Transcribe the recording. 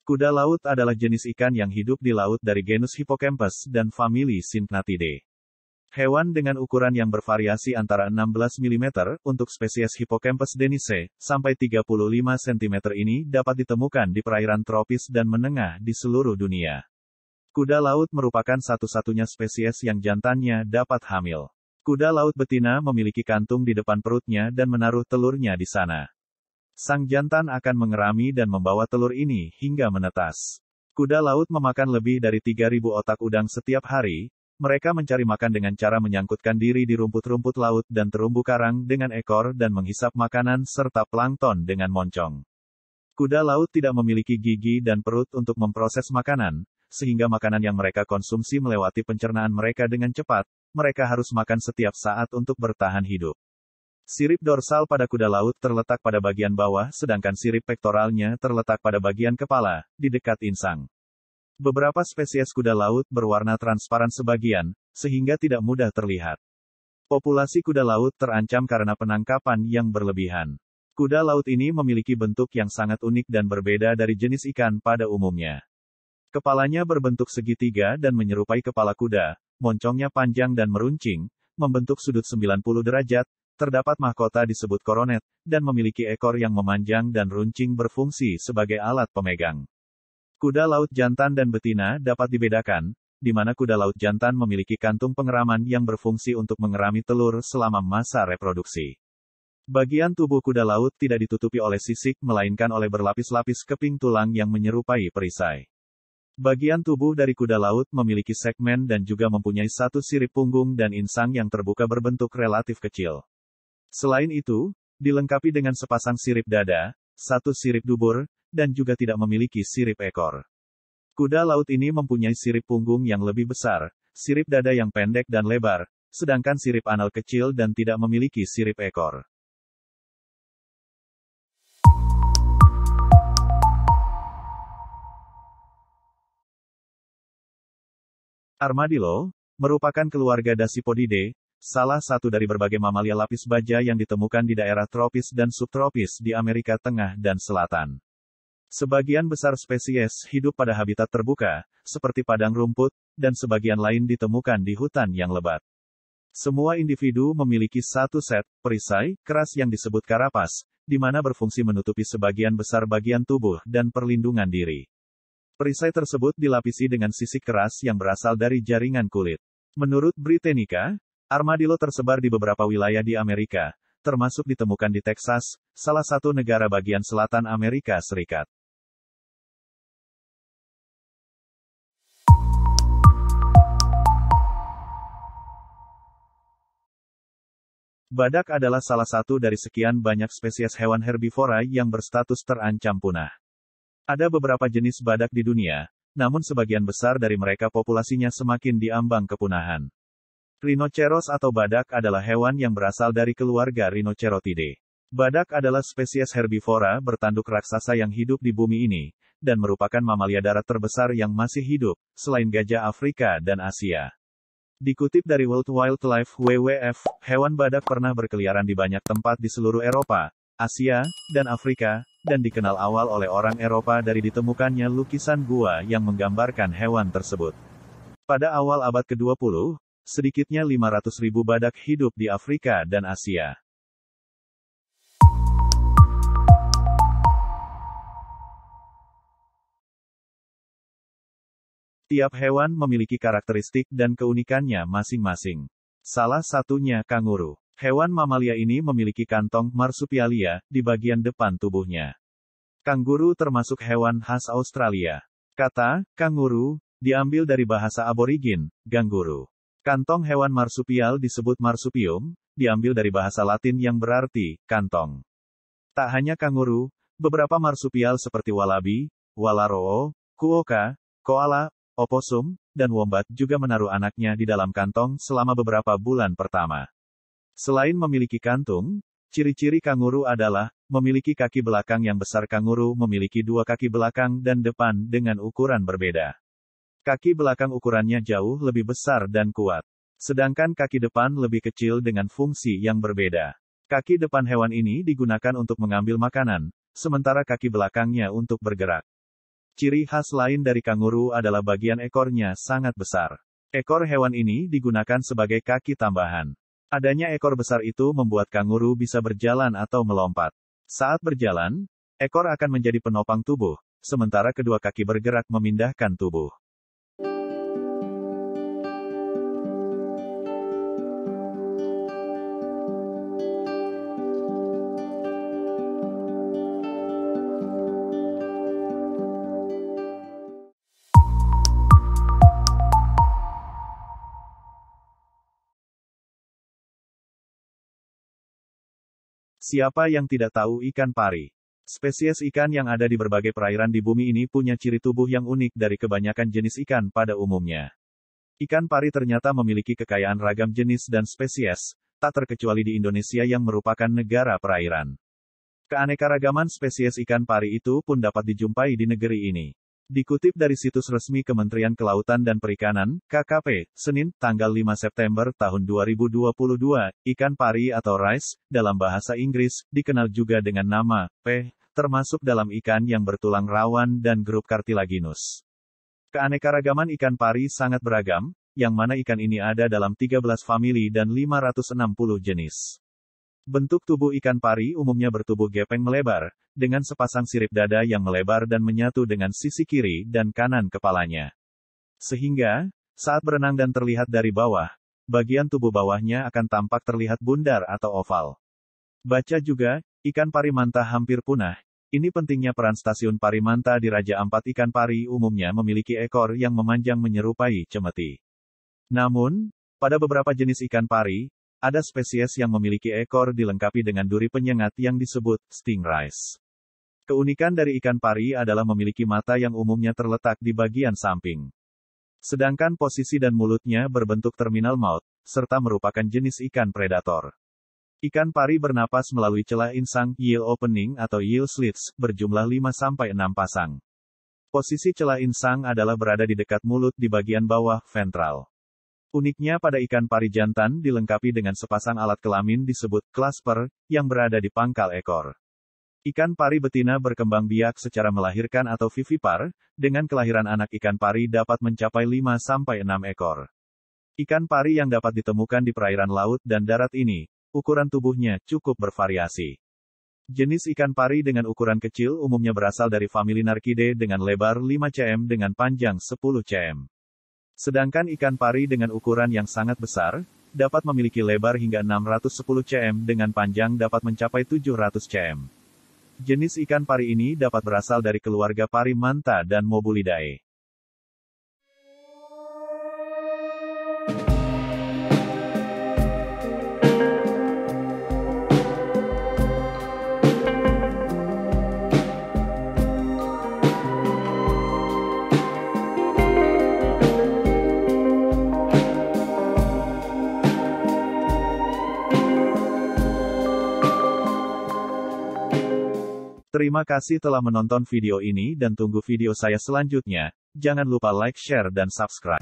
Kuda laut adalah jenis ikan yang hidup di laut dari genus Hippocampus dan famili Synchnatidae. Hewan dengan ukuran yang bervariasi antara 16 mm untuk spesies Hippocampus denice sampai 35 cm ini dapat ditemukan di perairan tropis dan menengah di seluruh dunia. Kuda laut merupakan satu-satunya spesies yang jantannya dapat hamil. Kuda laut betina memiliki kantung di depan perutnya dan menaruh telurnya di sana. Sang jantan akan mengerami dan membawa telur ini hingga menetas. Kuda laut memakan lebih dari 3.000 otak udang setiap hari. Mereka mencari makan dengan cara menyangkutkan diri di rumput-rumput laut dan terumbu karang dengan ekor dan menghisap makanan serta plankton dengan moncong. Kuda laut tidak memiliki gigi dan perut untuk memproses makanan, sehingga makanan yang mereka konsumsi melewati pencernaan mereka dengan cepat. Mereka harus makan setiap saat untuk bertahan hidup. Sirip dorsal pada kuda laut terletak pada bagian bawah sedangkan sirip pektoralnya terletak pada bagian kepala, di dekat insang. Beberapa spesies kuda laut berwarna transparan sebagian, sehingga tidak mudah terlihat. Populasi kuda laut terancam karena penangkapan yang berlebihan. Kuda laut ini memiliki bentuk yang sangat unik dan berbeda dari jenis ikan pada umumnya. Kepalanya berbentuk segitiga dan menyerupai kepala kuda, moncongnya panjang dan meruncing, membentuk sudut 90 derajat, terdapat mahkota disebut koronet, dan memiliki ekor yang memanjang dan runcing berfungsi sebagai alat pemegang. Kuda laut jantan dan betina dapat dibedakan, di mana kuda laut jantan memiliki kantung pengeraman yang berfungsi untuk mengerami telur selama masa reproduksi. Bagian tubuh kuda laut tidak ditutupi oleh sisik melainkan oleh berlapis-lapis keping tulang yang menyerupai perisai. Bagian tubuh dari kuda laut memiliki segmen dan juga mempunyai satu sirip punggung dan insang yang terbuka berbentuk relatif kecil. Selain itu, dilengkapi dengan sepasang sirip dada, satu sirip dubur, dan juga tidak memiliki sirip ekor. Kuda laut ini mempunyai sirip punggung yang lebih besar, sirip dada yang pendek dan lebar, sedangkan sirip anal kecil dan tidak memiliki sirip ekor. Armadillo merupakan keluarga Dasypodidae, salah satu dari berbagai mamalia lapis baja yang ditemukan di daerah tropis dan subtropis di Amerika Tengah dan Selatan. Sebagian besar spesies hidup pada habitat terbuka, seperti padang rumput, dan sebagian lain ditemukan di hutan yang lebat. Semua individu memiliki satu set perisai keras yang disebut karapas, di mana berfungsi menutupi sebagian besar bagian tubuh dan perlindungan diri. Perisai tersebut dilapisi dengan sisik keras yang berasal dari jaringan kulit. Menurut Britannica, armadillo tersebar di beberapa wilayah di Amerika, termasuk ditemukan di Texas, salah satu negara bagian selatan Amerika Serikat. Badak adalah salah satu dari sekian banyak spesies hewan herbivora yang berstatus terancam punah. Ada beberapa jenis badak di dunia, namun sebagian besar dari mereka populasinya semakin diambang kepunahan. Rhinoceros atau badak adalah hewan yang berasal dari keluarga Rhinocerotidae. Badak adalah spesies herbivora bertanduk raksasa yang hidup di bumi ini, dan merupakan mamalia darat terbesar yang masih hidup, selain gajah Afrika dan Asia. Dikutip dari World Wildlife WWF, hewan badak pernah berkeliaran di banyak tempat di seluruh Eropa, Asia, dan Afrika, dan dikenal awal oleh orang Eropa dari ditemukannya lukisan gua yang menggambarkan hewan tersebut. Pada awal abad ke-20, sedikitnya 500.000 badak hidup di Afrika dan Asia. Tiap hewan memiliki karakteristik dan keunikannya masing-masing. Salah satunya kanguru. Hewan mamalia ini memiliki kantong marsupialia di bagian depan tubuhnya. Kanguru termasuk hewan khas Australia. Kata kanguru diambil dari bahasa aborigin, ganguru. Kantong hewan marsupial disebut marsupium, diambil dari bahasa Latin yang berarti kantong. Tak hanya kanguru, beberapa marsupial seperti walabi, walaroo, kuoka, koala, oposum, dan wombat juga menaruh anaknya di dalam kantong selama beberapa bulan pertama. Selain memiliki kantung, ciri-ciri kanguru adalah memiliki kaki belakang yang besar. Kanguru memiliki dua kaki belakang dan depan dengan ukuran berbeda. Kaki belakang ukurannya jauh lebih besar dan kuat. Sedangkan kaki depan lebih kecil dengan fungsi yang berbeda. Kaki depan hewan ini digunakan untuk mengambil makanan, sementara kaki belakangnya untuk bergerak. Ciri khas lain dari kanguru adalah bagian ekornya sangat besar. Ekor hewan ini digunakan sebagai kaki tambahan. Adanya ekor besar itu membuat kanguru bisa berjalan atau melompat. Saat berjalan, ekor akan menjadi penopang tubuh, sementara kedua kaki bergerak memindahkan tubuh. Siapa yang tidak tahu ikan pari? Spesies ikan yang ada di berbagai perairan di bumi ini punya ciri tubuh yang unik dari kebanyakan jenis ikan pada umumnya. Ikan pari ternyata memiliki kekayaan ragam jenis dan spesies, tak terkecuali di Indonesia yang merupakan negara perairan. Keanekaragaman spesies ikan pari itu pun dapat dijumpai di negeri ini. Dikutip dari situs resmi Kementerian Kelautan dan Perikanan, KKP, Senin, tanggal 5 September tahun 2022, ikan pari atau rice, dalam bahasa Inggris, dikenal juga dengan nama, P, termasuk dalam ikan yang bertulang rawan dan grup Cartilaginus. Keanekaragaman ikan pari sangat beragam, yang mana ikan ini ada dalam 13 famili dan 560 jenis. Bentuk tubuh ikan pari umumnya bertubuh gepeng melebar, dengan sepasang sirip dada yang melebar dan menyatu dengan sisi kiri dan kanan kepalanya. Sehingga, saat berenang dan terlihat dari bawah, bagian tubuh bawahnya akan tampak terlihat bundar atau oval. Baca juga, ikan pari manta hampir punah. Ini pentingnya peran stasiun pari manta di Raja Ampat. Ikan pari umumnya memiliki ekor yang memanjang menyerupai cemeti. Namun, pada beberapa jenis ikan pari, ada spesies yang memiliki ekor dilengkapi dengan duri penyengat yang disebut stingrays. Keunikan dari ikan pari adalah memiliki mata yang umumnya terletak di bagian samping. Sedangkan posisi dan mulutnya berbentuk terminal mouth, serta merupakan jenis ikan predator. Ikan pari bernapas melalui celah insang, gill opening atau gill slits, berjumlah 5-6 pasang. Posisi celah insang adalah berada di dekat mulut di bagian bawah, ventral. Uniknya pada ikan pari jantan dilengkapi dengan sepasang alat kelamin disebut clasper, yang berada di pangkal ekor. Ikan pari betina berkembang biak secara melahirkan atau vivipar, dengan kelahiran anak ikan pari dapat mencapai 5-6 ekor. Ikan pari yang dapat ditemukan di perairan laut dan darat ini, ukuran tubuhnya cukup bervariasi. Jenis ikan pari dengan ukuran kecil umumnya berasal dari famili Narcidae dengan lebar 5 cm dengan panjang 10 cm. Sedangkan ikan pari dengan ukuran yang sangat besar, dapat memiliki lebar hingga 610 cm dengan panjang dapat mencapai 700 cm. Jenis ikan pari ini dapat berasal dari keluarga pari manta dan Mobulidae. Terima kasih telah menonton video ini dan tunggu video saya selanjutnya. Jangan lupa like, share, dan subscribe.